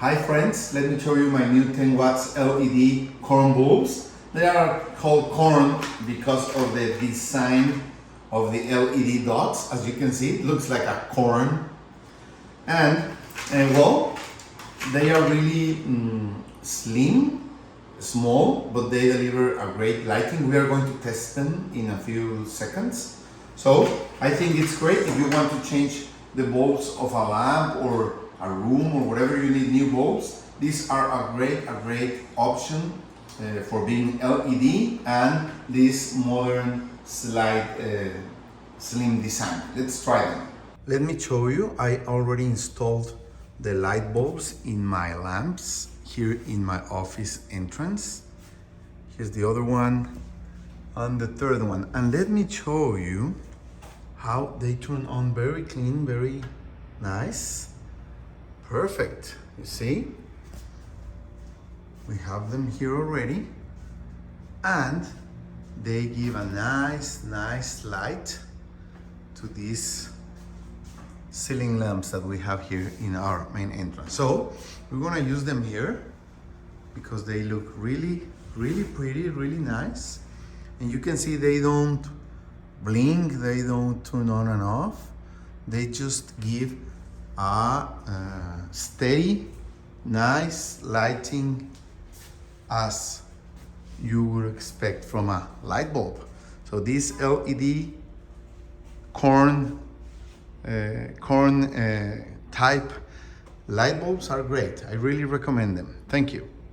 Hi friends, let me show you my new 10 watts LED corn bulbs. They are called corn because of the design of the LED dots. As you can see, it looks like a corn. And well, they are really slim, small, but they deliver a great lighting. We are going to test them in a few seconds. So I think it's great if you want to change the bulbs of a lamp or a room or whatever you need new bulbs. These are a great option for being LED and this modern slide slim design. Let's try them. Let me show you. I already installed the light bulbs in my lamps here in my office entrance. Here's the other one and the third one. And let me show you how they turn on very clean, very nice. Perfect, you see? We have them here already. And they give a nice light to these ceiling lamps that we have here in our main entrance. So we're gonna use them here because they look really pretty, really nice. And you can see they don't blink, they don't turn on and off. They just give a steady, nice lighting as you would expect from a light bulb. So these LED corn type light bulbs are great. I really recommend them. Thank you.